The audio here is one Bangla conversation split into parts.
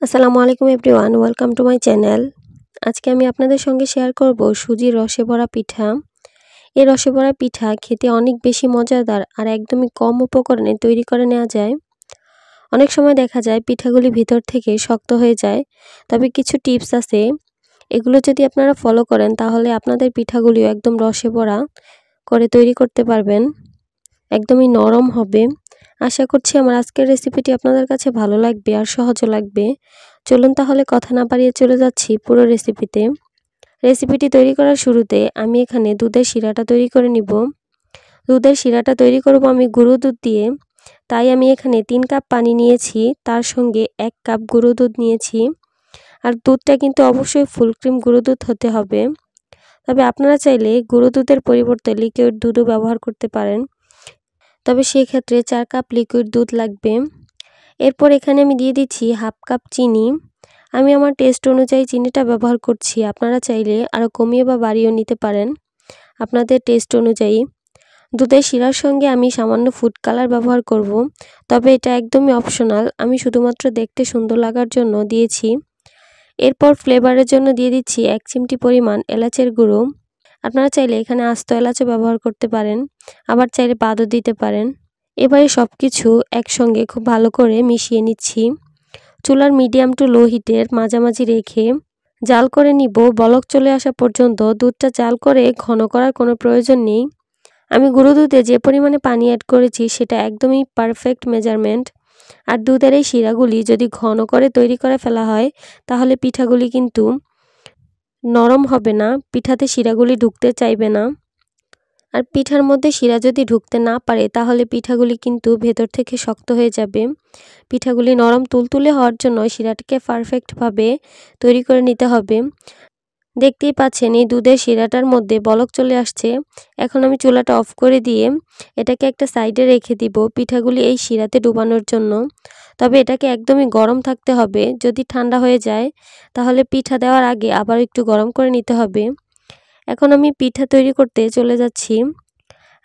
আসসালামু আলাইকুম everyone, welcome to my channel. আজকে আমি আপনাদের সঙ্গে শেয়ার করব সুজির রসে ভরা পিঠা। এই রসে ভরা পিঠা খেতে অনেক বেশি মজাদার আর একদমই কম উপকরণে তৈরি করে নেওয়া যায়। অনেক সময় দেখা যায় পিঠাগুলি ভিতর থেকে শক্ত হয়ে যায়, তবে কিছু টিপস আছে, এগুলো যদি আপনারা ফলো করেন তাহলে আপনাদের পিঠাগুলিও একদম রসে ভরা করে তৈরি করতে পারবেন, একদমই নরম হবে। আশা করছি আমার আজকের রেসিপিটি আপনাদের কাছে ভালো লাগবে আর সহজও লাগবে। চলুন তাহলে কথা না বাড়িয়ে চলে যাচ্ছি পুরো রেসিপিতে। রেসিপিটি তৈরি করার শুরুতে আমি এখানে দুধের শিরাটা তৈরি করে নিব। দুধের শিরাটা তৈরি করব আমি গুঁড়ো দুধ দিয়ে, তাই আমি এখানে 3 কাপ পানি নিয়েছি, তার সঙ্গে 1 কাপ গুঁড়ো দুধ নিয়েছি। আর দুধটা কিন্তু অবশ্যই ফুল ক্রিম গুঁড়ো দুধ হতে হবে, তবে আপনারা চাইলে গুঁড়ো দুধের পরিবর্তে লিকুইড দুধও ব্যবহার করতে পারেন, তবে সেই ক্ষেত্রে 4 কাপ লিকুইড দুধ লাগবে। এরপর এখানে আমি দিয়ে দিচ্ছি হাফ কাপ চিনি। আমি আমার টেস্ট অনুযায়ী চিনিটা ব্যবহার করছি, আপনারা চাইলে আরও কমিয়ে বা বাড়িয়েও নিতে পারেন আপনাদের টেস্ট অনুযায়ী। দুধের শিরার সঙ্গে আমি সামান্য ফুড কালার ব্যবহার করব, তবে এটা একদমই অপশনাল, আমি শুধুমাত্র দেখতে সুন্দর লাগার জন্য দিয়েছি। এরপর ফ্লেভারের জন্য দিয়ে দিচ্ছি 1 চিমটি পরিমাণ এলাচের গুঁড়ো। আপনারা চাইলে এখানে আস্ত এলাচও ব্যবহার করতে পারেন, আবার চাইলে বাদও দিতে পারেন। এবারে সব কিছু একসঙ্গে খুব ভালো করে মিশিয়ে নিচ্ছি। চুলার মিডিয়াম টু লো হিটের মাঝামাঝি রেখে জাল করে নিব বলক চলে আসা পর্যন্ত। দুধটা জাল করে ঘন করার কোনো প্রয়োজন নেই। আমি গুঁড়ো দুধে যে পরিমাণে পানি অ্যাড করেছি সেটা একদমই পারফেক্ট মেজারমেন্ট। আর দুধের এই শিরাগুলি যদি ঘন করে তৈরি করে ফেলা হয় তাহলে পিঠাগুলি কিন্তু নরম হবে না, পিঠাতে শিরাগুলি ঢুকতে চাইবে না। আর পিঠার মধ্যে শিরা যদি ঢুকতে না পারে তাহলে পিঠাগুলি কিন্তু ভেতর থেকে শক্ত হয়ে যাবে। পিঠাগুলি নরম তুলতুলে হওয়ার জন্য শিরাটাকে পারফেক্টভাবে তৈরি করে নিতে হবে। দেখতেই পাচ্ছেন এই দুধের শিরাটার মধ্যে বলক চলে আসছে। এখন আমি চুলাটা অফ করে দিয়ে এটাকে একটা সাইডে রেখে দিব পিঠাগুলি এই শিরাতে ডুবানোর জন্য। তবে এটাকে একদমই গরম থাকতে হবে, যদি ঠান্ডা হয়ে যায় তাহলে পিঠা দেওয়ার আগে আবার একটু গরম করে নিতে হবে। এখন আমি পিঠা তৈরি করতে চলে যাচ্ছি।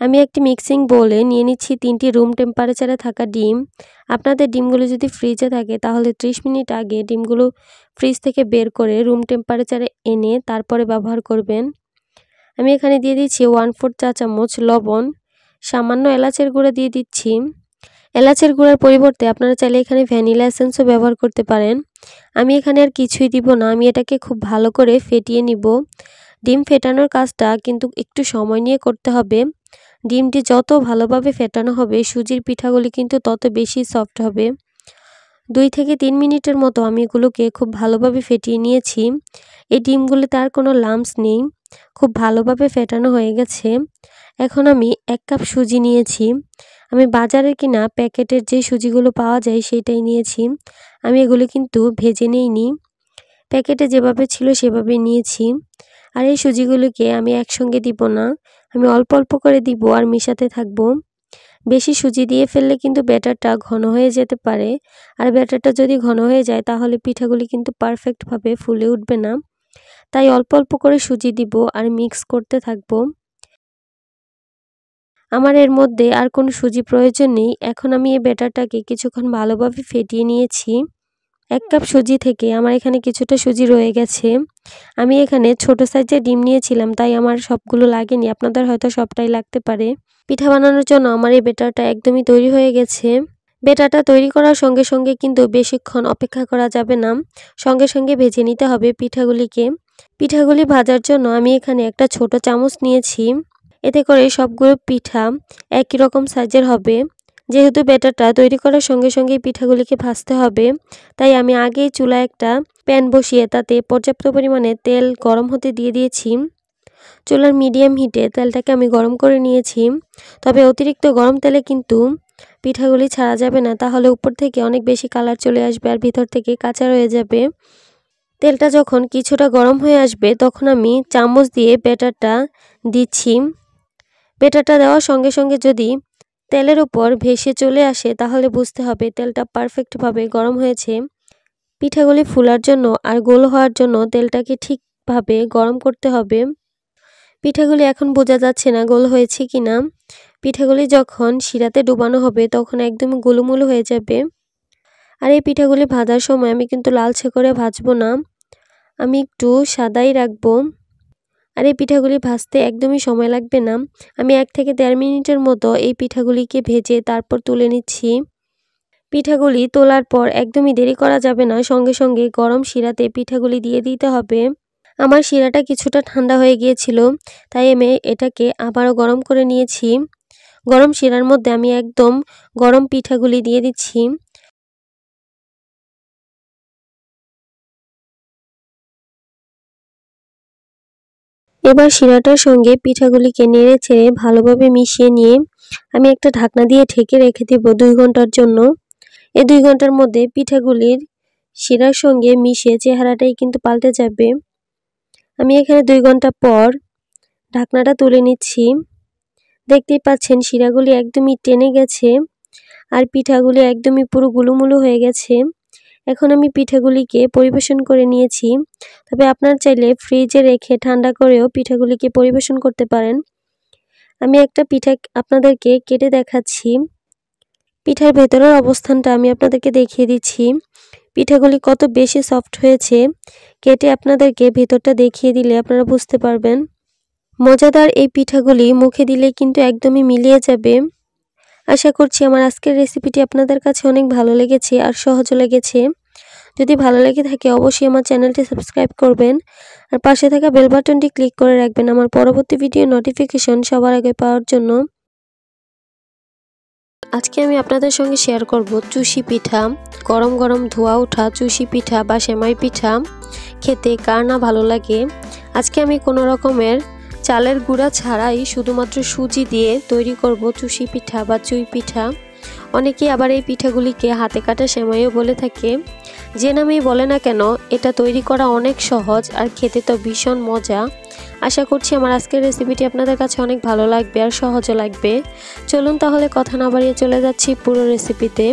আমি একটি মিক্সিং বোলে নিয়ে নিচ্ছি 3টি রুম টেম্পারেচারে থাকা ডিম। আপনাদের ডিমগুলো যদি ফ্রিজে থাকে তাহলে 30 মিনিট আগে ডিমগুলো ফ্রিজ থেকে বের করে রুম টেম্পারেচারে এনে তারপরে ব্যবহার করবেন। আমি এখানে দিয়ে দিচ্ছি 1/4 চা চামচ লবণ, সামান্য এলাচের গুঁড়া দিয়ে দিচ্ছি। এলাচের গুঁড়ার পরিবর্তে আপনারা চাইলে এখানে ভ্যানিলা এসেন্সও ব্যবহার করতে পারেন। আমি এখানে আর কিছুই দিব না, আমি এটাকে খুব ভালো করে ফেটিয়ে নিব। ডিম ফেটানোর কাজটা কিন্তু একটু সময় নিয়ে করতে হবে। ডিমটি যত ভালোভাবে ফেটানো হবে সুজির পিঠাগুলি কিন্তু তত বেশি সফট হবে। 2 থেকে 3 মিনিটের মতো আমি এগুলোকে খুব ভালোভাবে ফেটিয়ে নিয়েছি। এই ডিমগুলিতে আর কোনো লাম্পস নেই, খুব ভালোভাবে ফেটানো হয়ে গেছে। এখন আমি 1 কাপ সুজি নিয়েছি। আমি বাজারে কিনা প্যাকেটের যে সুজিগুলো পাওয়া যায় সেটাই নিয়েছি। আমি এগুলো কিন্তু ভেজে নিইনি, প্যাকেটে যেভাবে ছিল সেভাবেই নিয়েছি। আর এই সুজিগুলোকে আমি একসঙ্গে দিব না, আমি অল্প অল্প করে দিব আর মিশাতে থাকব। বেশি সুজি দিয়ে ফেললে কিন্তু ব্যাটারটা ঘন হয়ে যেতে পারে, আর ব্যাটারটা যদি ঘন হয়ে যায় তাহলে পিঠাগুলি কিন্তু পারফেক্টভাবে ফুলে উঠবে না। তাই অল্প অল্প করে সুজি দিব আর মিক্স করতে থাকব। আমার এর মধ্যে আর কোনো সুজি প্রয়োজন নেই। এখন আমি এই ব্যাটারটাকে কিছুক্ষণ ভালোভাবে ফেটিয়ে নিয়েছি। 1 কাপ সুজি থেকে আমার এখানে কিছুটা সুজি রয়ে গেছে। আমি এখানে ছোট সাইজের ডিম নিয়েছিলাম, তাই আমার সবগুলো লাগেনি, আপনাদের হয়তো সবটাই লাগতে পারে। পিঠা বানানোর জন্য আমার এই ব্যাটারটা একদমই তৈরি হয়ে গেছে। ব্যাটারটা তৈরি করার সঙ্গে সঙ্গে কিন্তু বেশিক্ষণ অপেক্ষা করা যাবে না, সঙ্গে সঙ্গে ভেজে নিতে হবে পিঠাগুলিকে। পিঠাগুলি ভাজার জন্য আমি এখানে একটা ছোট চামচ নিয়েছি, এতে করে সবগুলো পিঠা একই রকম সাইজের হবে। যেহেতু ব্যাটারটা তৈরি করার সঙ্গে সঙ্গেই পিঠাগুলিকে ভাজতে হবে, তাই আমি আগেই চুলায় একটা প্যান বসিয়ে তাতে পর্যাপ্ত পরিমাণে তেল গরম হতে দিয়ে দিয়েছি। চুলার মিডিয়াম হিটে তেলটাকে আমি গরম করে নিয়েছি, তবে অতিরিক্ত গরম তেলে কিন্তু পিঠাগুলি ছাড়া যাবে না, তাহলে উপর থেকে অনেক বেশি কালার চলে আসবে আর ভিতর থেকে কাঁচা রয়ে যাবে। তেলটা যখন কিছুটা গরম হয়ে আসবে তখন আমি চামচ দিয়ে ব্যাটারটা দিচ্ছি। ব্যাটারটা দেওয়ার সঙ্গে সঙ্গে যদি তেলের উপর ভেসে চলে আসে তাহলে বুঝতে হবে তেলটা পারফেক্টভাবে গরম হয়েছে। পিঠাগুলি ফুলার জন্য আর গোল হওয়ার জন্য তেলটাকে ঠিকভাবে গরম করতে হবে। পিঠাগুলি এখন বোঝা যাচ্ছে না গোল হয়েছে কিনা। পিঠাগুলি যখন শিরাতে ডুবানো হবে তখন একদমই গোলুমুলু হয়ে যাবে। আর এই পিঠাগুলি ভাজার সময় আমি কিন্তু লালচে করে ভাজবো না, আমি একটু সাদাই রাখবো। আর এই পিঠাগুলি ভাজতে একদমই সময় লাগবে না। আমি 1 থেকে 1.5 মিনিটের মতো এই পিঠাগুলিকে ভেজে তারপর তুলে নিচ্ছি। পিঠাগুলি তোলার পর একদমই দেরি করা যাবে না, সঙ্গে সঙ্গে গরম শিরাতে পিঠাগুলি দিয়ে দিতে হবে। আমার শিরাটা কিছুটা ঠান্ডা হয়ে গিয়েছিল, তাই আমি এটাকে আবারও গরম করে নিয়েছি। গরম শিরার মধ্যে আমি একদম গরম পিঠাগুলি দিয়ে দিচ্ছি। এবার শিরাটার সঙ্গে পিঠাগুলিকে নেড়ে চেড়ে ভালোভাবে মিশিয়ে নিয়ে আমি একটা ঢাকনা দিয়ে ঢেকে রেখে দেব 2 ঘন্টার জন্য। এই 2 ঘন্টার মধ্যে পিঠাগুলির শিরার সঙ্গে মিশে চেহারাটাই কিন্তু পাল্টে যাবে। আমি এখানে 2 ঘন্টা পর ঢাকনাটা তুলে নিচ্ছি। দেখতেই পাচ্ছেন শিরাগুলি একদমই টেনে গেছে আর পিঠাগুলি একদমই পুরো গুলুমুলু হয়ে গেছে। এখন আমি পিঠাগুলিকে পরিবেশন করে নিয়েছি। তবে আপনারা চাইলে ফ্রিজে রেখে ঠান্ডা করেও পিঠাগুলিকে পরিবেশন করতে পারেন। আমি একটা পিঠা আপনাদেরকে কেটে দেখাচ্ছি। পিঠার ভেতরের অবস্থানটা আমি আপনাদেরকে দেখিয়ে দিচ্ছি। পিঠাগুলি কত বেশি সফট হয়েছে, কেটে আপনাদেরকে ভেতরটা দেখিয়ে দিলে আপনারা বুঝতে পারবেন। মজাদার এই পিঠাগুলি মুখে দিলে কিন্তু একদমই মিলিয়ে যাবে। আশা করছি আমার আজকের রেসিপিটি আপনাদের কাছে অনেক ভালো লেগেছে আর সহজও লেগেছে। যদি ভালো লেগে থাকে অবশ্যই আমার চ্যানেলটি সাবস্ক্রাইব করবেন আর পাশে থাকা বেল বাটনটি ক্লিক করে রাখবেন আমার পরবর্তী ভিডিও নোটিফিকেশন সবার আগে পাওয়ার জন্য। আজকে আমি আপনাদের সঙ্গে শেয়ার করব চুষি পিঠা। গরম গরম ধোয়া ওঠা চুষি পিঠা বা সেমাই পিঠা খেতে কার না ভালো লাগে। আজকে আমি কোনো রকমের চালের গুঁড়া ছাড়াই শুধুমাত্র সুজি দিয়ে তৈরি করব চুষি পিঠা বা চুই পিঠা। অনেকেই আবার এই পিঠাগুলিকে হাতে কাটা সেমাইও বলে থাকে। যে নামেই বলে না কেন, এটা তৈরি করা অনেক সহজ আর খেতে তো ভীষণ মজা। আশা করছি আমার আজকের রেসিপিটি আপনাদের কাছে অনেক ভালো লাগবে আর সহজও লাগবে। চলুন তাহলে কথা না বাড়িয়ে চলে যাচ্ছি পুরো রেসিপিতে।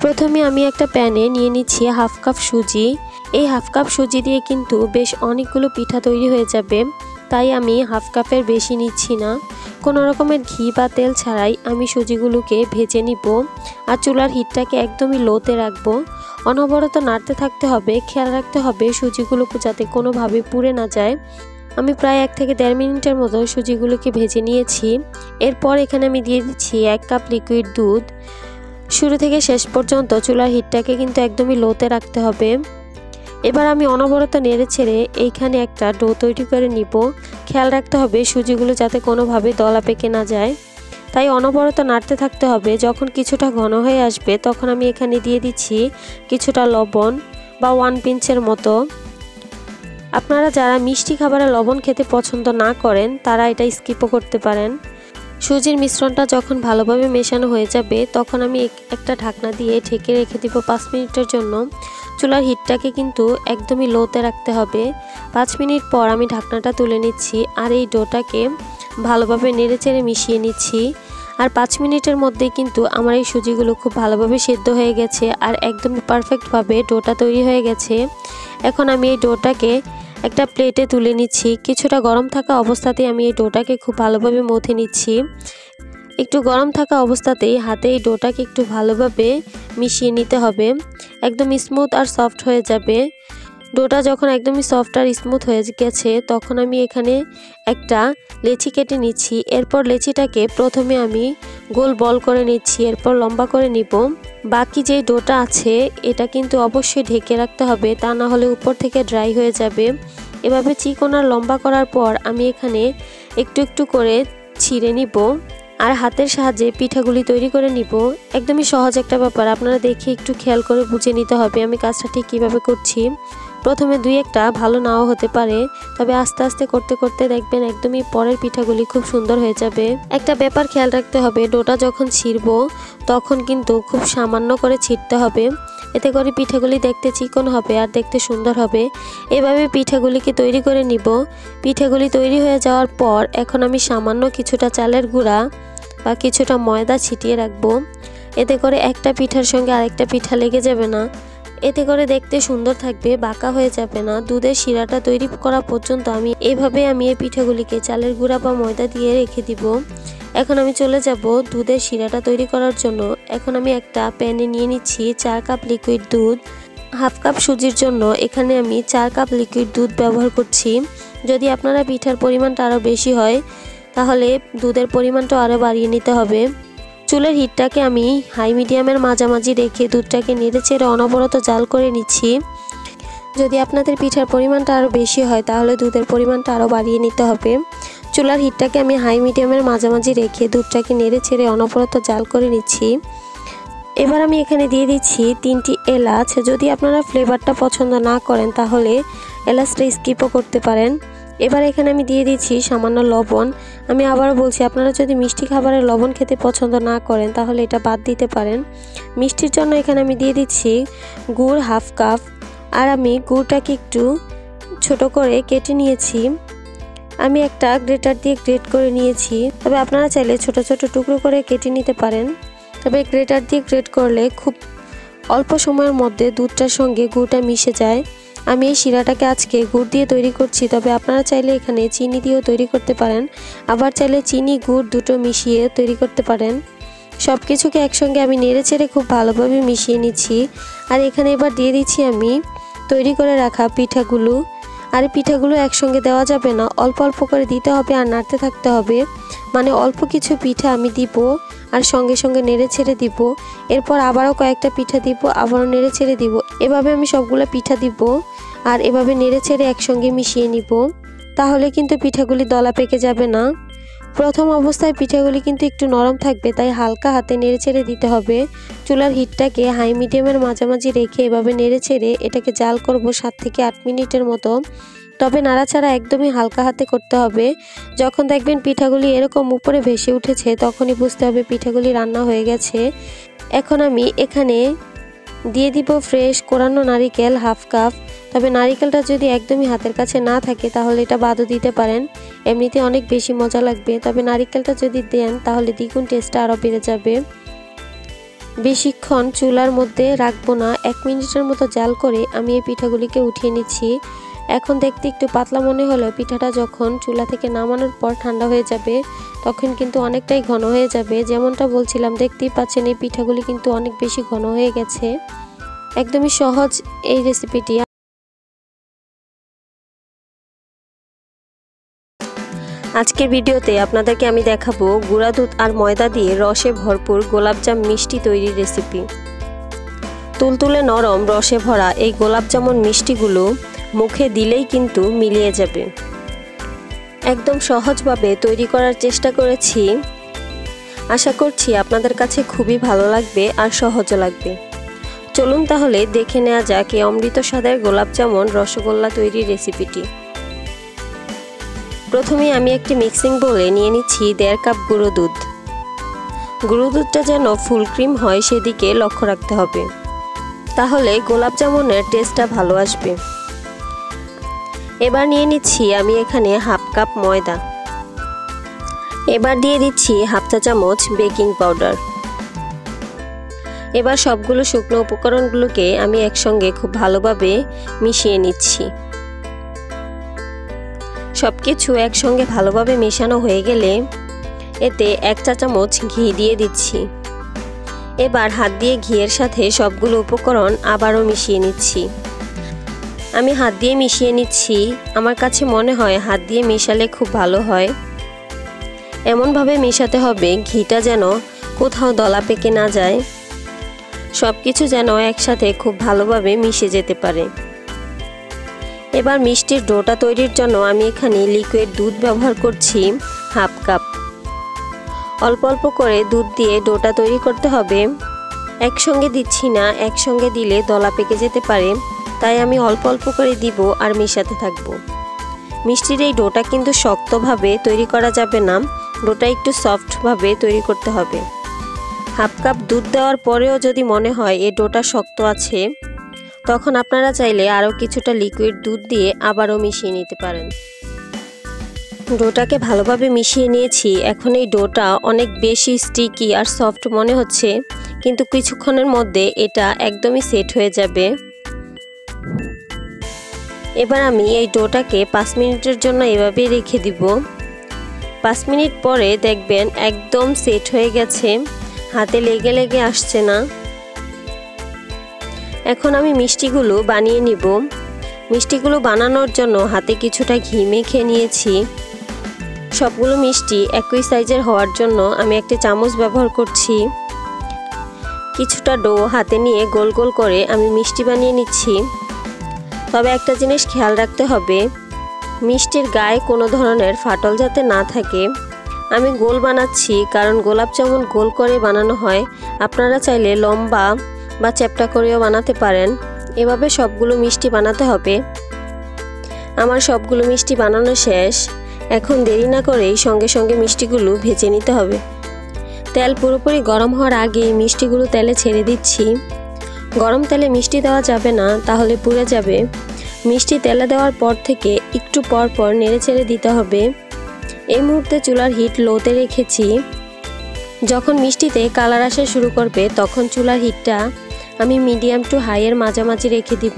প্রথমে আমি একটা প্যানে নিয়ে নিচ্ছি 1/2 কাপ সুজি। এই 1/2 কাপ সুজি দিয়ে কিন্তু বেশ অনেকগুলো পিঠা তৈরি হয়ে যাবে, তাই আমি 1/2 কাপের বেশি নিচ্ছি না। কোনো রকমের ঘি বা তেল ছাড়াই আমি সুজিগুলোকে ভেজে নিব আর চুলার হিটটাকে একদমই লোতে রাখবো। অনবরত নাড়তে থাকতে হবে, খেয়াল রাখতে হবে সুজিগুলোকে যাতে কোনোভাবে পুড়ে না যায়। আমি প্রায় 1 থেকে 1.5 মিনিটের মতো সুজিগুলোকে ভেজে নিয়েছি। এরপর এখানে আমি দিয়ে দিচ্ছি 1 কাপ লিকুইড দুধ। শুরু থেকে শেষ পর্যন্ত চুলার হিটটাকে কিন্তু একদমই লোতে রাখতে হবে। এবার আমি অনবরত নেড়ে ছেড়ে এইখানে একটা ডো তৈরি করে নিব। খেয়াল রাখতে হবে সুজিগুলো যাতে কোনোভাবে দলা পেকে না যায়, তাই অনবরত নাড়তে থাকতে হবে। যখন কিছুটা ঘন হয়ে আসবে তখন আমি এখানে দিয়ে দিচ্ছি কিছুটা লবণ বা 1 পিঞ্চের মতো। আপনারা যারা মিষ্টি খাবারে লবণ খেতে পছন্দ না করেন তারা এটা স্কিপও করতে পারেন। সুজির মিশ্রণটা যখন ভালোভাবে মেশানো হয়ে যাবে তখন আমি একটা ঢাকনা দিয়ে ঢেকে রেখে দিব 5 মিনিটের জন্য। চুলার হিটটাকে কিন্তু একদমই লোতে রাখতে হবে। 5 মিনিট পর আমি ঢাকনাটা তুলে নিচ্ছি আর এই ডোটাকে ভালোভাবে নেড়েচেড়ে মিশিয়ে নিচ্ছি। আর 5 মিনিটের মধ্যেই কিন্তু আমার এই সুজিগুলো খুব ভালোভাবে সেদ্ধ হয়ে গেছে আর একদমই পারফেক্টভাবে ডোটা তৈরি হয়ে গেছে। এখন আমি এই ডোটাকে একটা প্লেটে তুলে নিচ্ছি। কিছুটা গরম থাকা অবস্থাতেই আমি এই ডোটাকে খুব ভালোভাবে মথে নিচ্ছি। একটু গরম থাকা অবস্থাতেই হাতে এই ডোটাকে একটু ভালোভাবে মিশিয়ে নিতে হবে। একদম স্মুথ আর সফট হয়ে যাবে। ডোটা যখন একদমই সফট আর স্মুথ হয়ে গেছে তখন আমি এখানে একটা লেচি কেটে নিচ্ছি। এরপর লেচিটাকে প্রথমে আমি গোল বল করে নিচ্ছি, এরপর লম্বা করে নিব। বাকি যে ডোটা আছে এটা কিন্তু অবশ্যই ঢেকে রাখতে হবে, তা না হলে উপর থেকে ড্রাই হয়ে যাবে। এভাবে চিকন আর লম্বা করার পর আমি এখানে একটু একটু করে ছিঁড়ে নিব আর হাতের সাহায্যে পিঠাগুলি তৈরি করে নিব। একদমই সহজ একটা ব্যাপার, আপনারা দেখে একটু খেয়াল করে বুঝে নিতে হবে আমি কাজটা ঠিক কীভাবে করছি। প্রথমে 2-1টা ভালো নাও হতে পারে, তবে আস্তে আস্তে করতে করতে দেখবেন একদমই পরের পিঠাগুলি খুব সুন্দর হয়ে যাবে। একটা ব্যাপার খেয়াল রাখতে হবে, ডোটা যখন ছিঁড়বো তখন কিন্তু খুব সামান্য করে ছিঁড়তে হবে, এতে করে পিঠাগুলি দেখতে চিকন হবে আর দেখতে সুন্দর হবে। এভাবে পিঠাগুলিকে তৈরি করে নিব। পিঠাগুলি তৈরি হয়ে যাওয়ার পর এখন আমি সামান্য কিছুটা চালের গুঁড়া বা কিছুটা ময়দা ছিটিয়ে রাখবো। এতে করে একটা পিঠার সঙ্গে আরেকটা পিঠা লেগে যাবে না, এতে করে দেখতে সুন্দর থাকবে, বাঁকা হয়ে যাবে না। দুধের শিরাটা তৈরি করা পর্যন্ত আমি এই পিঠাগুলিকে চালের গুঁড়া বা ময়দা দিয়ে রেখে দিব। এখন আমি চলে যাব দুধের শিরাটা তৈরি করার জন্য। এখন আমি একটা প্যানে নিয়ে নিচ্ছি 4 কাপ লিকুইড দুধ। হাফ কাপ সুজির জন্য এখানে আমি 4 কাপ লিকুইড দুধ ব্যবহার করছি। যদি আপনারা পিঠার পরিমাণটা আরও বেশি হয় তাহলে দুধের পরিমাণটা আরও বাড়িয়ে নিতে হবে। চুলের হিটটাকে আমি হাই মিডিয়ামের মাঝামাঝি রেখে দুধটাকে নেড়েচেড়ে অনবরত জাল করে নিচ্ছি। যদি আপনাদের পিঠার পরিমাণটা আরও বেশি হয় তাহলে দুধের পরিমাণটা আরও বাড়িয়ে নিতে হবে। চুলার হিটটাকে আমি হাই মিডিয়ামের মাঝামাঝি রেখে দুধটাকে নেড়েচেড়ে অনবরত জাল করে নিচ্ছি। এবার আমি এখানে দিয়ে দিচ্ছি 3টি এলাচ। যদি আপনারা ফ্লেভারটা পছন্দ না করেন তাহলে এলাচটা স্কিপও করতে পারেন। এবার এখানে আমি দিয়ে দিচ্ছি সামান্য লবণ। আমি আবারও বলছি, আপনারা যদি মিষ্টি খাবারের লবণ খেতে পছন্দ না করেন তাহলে এটা বাদ দিতে পারেন। মিষ্টির জন্য এখানে আমি দিয়ে দিচ্ছি গুড় হাফ কাপ। আর আমি গুড়টাকে একটু ছোট করে কেটে নিয়েছি। আমি একটা গ্রেটার দিয়ে গ্রেট করে নিয়েছি, তবে আপনারা চাইলে ছোট ছোট টুকরো করে কেটে নিতে পারেন। তবে গ্রেটার দিয়ে গ্রেট করলে খুব অল্প সময়ের মধ্যে দুধটার সঙ্গে গুড়টা মিশে যায়। আমি এই শিরাটাকে আজকে গুড় দিয়ে তৈরি করছি, তবে আপনারা চাইলে এখানে চিনি দিয়েও তৈরি করতে পারেন, আবার চাইলে চিনি গুড় দুটো মিশিয়ে তৈরি করতে পারেন। সব কিছুকে একসঙ্গে আমি নেড়েচেড়ে খুব ভালোভাবে মিশিয়ে নিচ্ছি। আর এখানে এবার দিয়ে দিচ্ছি আমি তৈরি করে রাখা পিঠাগুলো। আর পিঠাগুলো একসঙ্গে দেওয়া যাবে না, অল্প অল্প করে দিতে হবে আর নাড়তে থাকতে হবে। মানে অল্প কিছু পিঠা আমি দিব আর সঙ্গে সঙ্গে নেড়ে ছেড়ে দিব। এরপর আবারও কয়েকটা পিঠা দিব, আবারও নেড়ে ছেড়ে দিব। এভাবে আমি সবগুলো পিঠা দিব আর এভাবে নেড়ে ছেড়ে একসঙ্গে মিশিয়ে নিব। তাহলে কিন্তু পিঠাগুলি দলা পেকে যাবে না। প্রথম অবস্থায় পিঠাগুলি কিন্তু একটু নরম থাকবে, তাই হালকা হাতে নেড়ে ছেড়ে দিতে হবে। চুলার হিটটাকে হাই মিডিয়ামের মাঝামাঝি রেখে এভাবে নেড়ে ছেড়ে এটাকে জাল করব 7 থেকে 8 মিনিটের মতো। তবে নাড়াচাড়া একদমই হালকা হাতে করতে হবে। যখন দেখবেন পিঠাগুলি এরকম উপরে ভেসে উঠেছে তখনই বুঝতে হবে পিঠাগুলি রান্না হয়ে গেছে। এখন আমি এখানে দিয়ে দিব ফ্রেশ কোরানো নারিকেল হাফ কাপ। তবে নারিকেলটা যদি একদমই হাতের কাছে না থাকে তাহলে এটা বাদও দিতে পারেন, এমনিতে অনেক বেশি মজা লাগবে। তবে নারিকেলটা যদি দেন তাহলে দ্বিগুণ টেস্টটা আরও বেড়ে যাবে। বেশিক্ষণ চুলার মধ্যে রাখবো না, 1 মিনিটের মতো জাল করে আমি এই পিঠাগুলিকে উঠিয়ে নিচ্ছি। এখন দেখতে একটু পাতলা মনে হলেও পিঠাটা যখন চুলা থেকে নামানোর পর ঠান্ডা হয়ে যাবে তখন কিন্তু অনেকটাই ঘন হয়ে যাবে। যেমনটা বলছিলাম, দেখতেই পাচ্ছেন এই পিঠাগুলি কিন্তু অনেক বেশি ঘন হয়ে গেছে। একদমই সহজ এই রেসিপিটি। আজকের ভিডিওতে আপনাদেরকে আমি দেখাবো গুঁড়া দুধ আর ময়দা দিয়ে রসে ভরপুর গোলাপজাম মিষ্টি তৈরির রেসিপি। তুলতুলে নরম রসে ভরা এই গোলাপজামুন মিষ্টিগুলো মুখে দিলেই কিন্তু মিলিয়ে যাবে। একদম সহজভাবে তৈরি করার চেষ্টা করেছি, আশা করছি আপনাদের কাছে খুবই ভালো লাগবে আর সহজও লাগবে। চলুন তাহলে দেখে নেওয়া যাক এই অমৃত স্বাদের গোলাপজামুন রসগোল্লা তৈরির রেসিপিটি। প্রথমে আমি একটি মিক্সিং বোলে নিয়ে নিচ্ছি 1.5 কাপ গুঁড়ো দুধ। গুঁড়ো দুধটা যেন ফুল ক্রিম হয় সেদিকে লক্ষ্য রাখতে হবে, তাহলে গোলাপজামুনের টেস্টটা ভালো আসবে। এবার নিয়ে নিচ্ছি আমি এখানে হাফ কাপ ময়দা। এবার দিয়ে দিচ্ছি হাফ চা চামচ বেকিং পাউডার। এবার সবগুলো শুকনো উপকরণগুলোকে আমি একসঙ্গে খুব ভালোভাবে মিশিয়ে নিচ্ছি। সবকিছু একসঙ্গে ভালোভাবে মেশানো হয়ে গেলে এতে 1 চা চামচ ঘি দিয়ে দিচ্ছি। এবার হাত দিয়ে ঘিয়ের সাথে সবগুলো উপকরণ আবারও মিশিয়ে নিচ্ছি। আমি হাত দিয়ে মিশিয়ে নিচ্ছি, আমার কাছে মনে হয় হাত দিয়ে মেশালে খুব ভালো হয়। এমনভাবে মেশাতে হবে ঘিটা যেন কোথাও দলা পেকে না যায়, সব কিছু যেন একসাথে খুব ভালোভাবে মিশে যেতে পারে। এবার মিষ্টির ডোটা তৈরির জন্য আমি এখানে লিকুইড দুধ ব্যবহার করছি হাফ কাপ। অল্প অল্প করে দুধ দিয়ে ডোটা তৈরি করতে হবে, একসঙ্গে দিচ্ছি না, একসঙ্গে দিলে দলা পেকে যেতে পারে, তাই আমি অল্প অল্প করে দিব আর মেশাতে থাকবো। মিষ্টির এই ডোটা কিন্তু শক্তভাবে তৈরি করা যাবে না, ডোটা একটু সফটভাবে তৈরি করতে হবে। হাফ কাপ দুধ দেওয়ার পরেও যদি মনে হয় এই ডোটা শক্ত আছে তখন আপনারা চাইলে আরও কিছুটা লিকুইড দুধ দিয়ে আবারও মিশিয়ে নিতে পারেন। ডোটাকে ভালোভাবে মিশিয়ে নিয়েছি। এখন এই ডোটা অনেক বেশি স্টিকি আর সফট মনে হচ্ছে, কিন্তু কিছুক্ষণের মধ্যে এটা একদমই সেট হয়ে যাবে। এবার আমি এই ডোটাকে 5 মিনিটের জন্য এভাবে রেখে দিব। 5 মিনিট পরে দেখবেন একদম সেট হয়ে গেছে, হাতে লেগে লেগে আসছে না। এখন আমি মিষ্টিগুলো বানিয়ে নিব। মিষ্টিগুলো বানানোর জন্য হাতে কিছুটা ঘি মেখে নিয়েছি। সবগুলো মিষ্টি একই সাইজের হওয়ার জন্য আমি একটা চামচ ব্যবহার করছি। কিছুটা ডো হাতে নিয়ে গোল গোল করে আমি মিষ্টি বানিয়ে নিচ্ছি। তবে একটা জিনিস খেয়াল রাখতে হবে, মিষ্টির গায়ে কোনো ধরনের ফাটল যাতে না থাকে। আমি গোল বানাচ্ছি কারণ গোলাপ জামুন গোল করে বানানো হয়, আপনারা চাইলে লম্বা বা চ্যাপ্টা করেও বানাতে পারেন। এভাবে সবগুলো মিষ্টি বানাতে হবে। আমার সবগুলো মিষ্টি বানানো শেষ। এখন দেরি না করেই সঙ্গে সঙ্গে মিষ্টিগুলো ভেজে নিতে হবে। তেল পুরোপুরি গরম হওয়ার আগেই মিষ্টিগুলো তেলে ছেড়ে দিচ্ছি। গরম তেলে মিষ্টি দেওয়া যাবে না, তাহলে পুড়ে যাবে। মিষ্টি তেলে দেওয়ার পর থেকে একটু পর পর নেড়ে ছেড়ে দিতে হবে। এই মুহূর্তে চুলার হিট লোতে রেখেছি। যখন মিষ্টিতে কালার আসা শুরু করবে তখন চুলার হিটটা আমি মিডিয়াম টু হাইয়ের মাঝামাঝি রেখে দিব।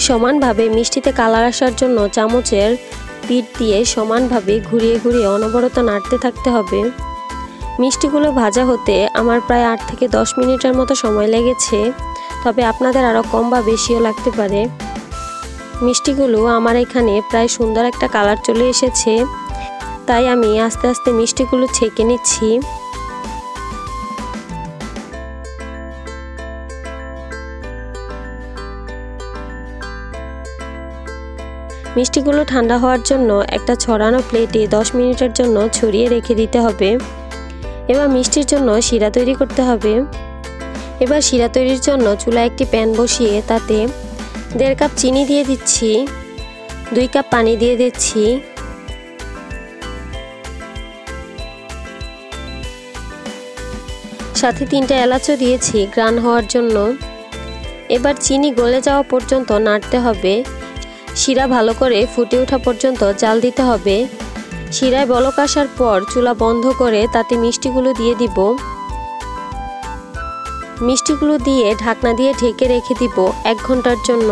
সমানভাবে মিষ্টিতে কালার আসার জন্য চামচের পিঠ দিয়ে সমানভাবে ঘুরিয়ে ঘুরিয়ে অনবরত নাড়তে থাকতে হবে। মিষ্টিগুলো ভাজা হতে আমার প্রায় 8 থেকে 10 মিনিটের মতো সময় লেগেছে, তবে আপনাদের আরও কম বা বেশিও লাগতে পারে। মিষ্টিগুলো আমার এখানে প্রায় সুন্দর একটা কালার চলে এসেছে, তাই আমি আস্তে আস্তে মিষ্টিগুলো ছেঁকে নিচ্ছি। মিষ্টিগুলো ঠান্ডা হওয়ার জন্য একটা ছড়ানো প্লেটে 10 মিনিটের জন্য ছড়িয়ে রেখে দিতে হবে। এবার মিষ্টির জন্য শিরা তৈরি করতে হবে। এবার শিরা তৈরির জন্য চুলায় একটি প্যান বসিয়ে তাতে 1.5 কাপ চিনি দিয়ে দিচ্ছি, 2 কাপ পানি দিয়ে দিচ্ছি। সাথে 3টা এলাচও দিয়েছি গ্রান হওয়ার জন্য। এবার চিনি গলে যাওয়া পর্যন্ত নাড়তে হবে। শিরা ভালো করে ফুটে ওঠা পর্যন্ত জাল দিতে হবে। শিরায় বলক আসার পর চুলা বন্ধ করে তাতে মিষ্টিগুলো দিয়ে দিব। মিষ্টিগুলো দিয়ে ঢাকনা দিয়ে ঢেকে রেখে দিব 1 ঘন্টার জন্য।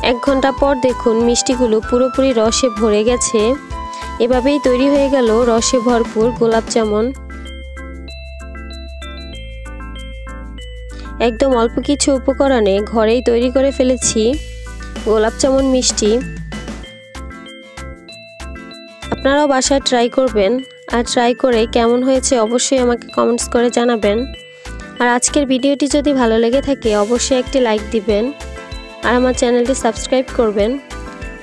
1 ঘন্টা পর দেখুন মিষ্টিগুলো পুরোপুরি রসে ভরে গেছে। এভাবেই তৈরি হয়ে গেল রসে ভরপুর গোলাপ জামুন। একদম অল্প কিছু উপকরণে ঘরেই তৈরি করে ফেলেছি গোলাপ জামুন মিষ্টি। আপনারাও বাসায় ট্রাই করবেন, আর ট্রাই করে কেমন হয়েছে অবশ্যই আমাকে কমেন্টস করে জানাবেন। আর আজকের ভিডিওটি যদি ভালো লেগে থাকে অবশ্যই একটি লাইক দিবেন, আর আমার চ্যানেলটি সাবস্ক্রাইব করবেন।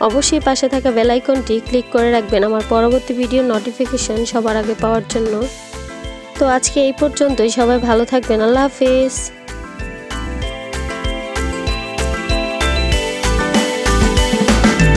অবশ্যই পাশে থাকা বেল আইকনটি ক্লিক করে রাখবেন আমার পরবর্তী ভিডিওর নোটিফিকেশন সবার আগে পাওয়ার জন্য। তো আজকে এই পর্যন্তই, সবাই ভালো থাকবেন। আল্লাহ হাফেজ।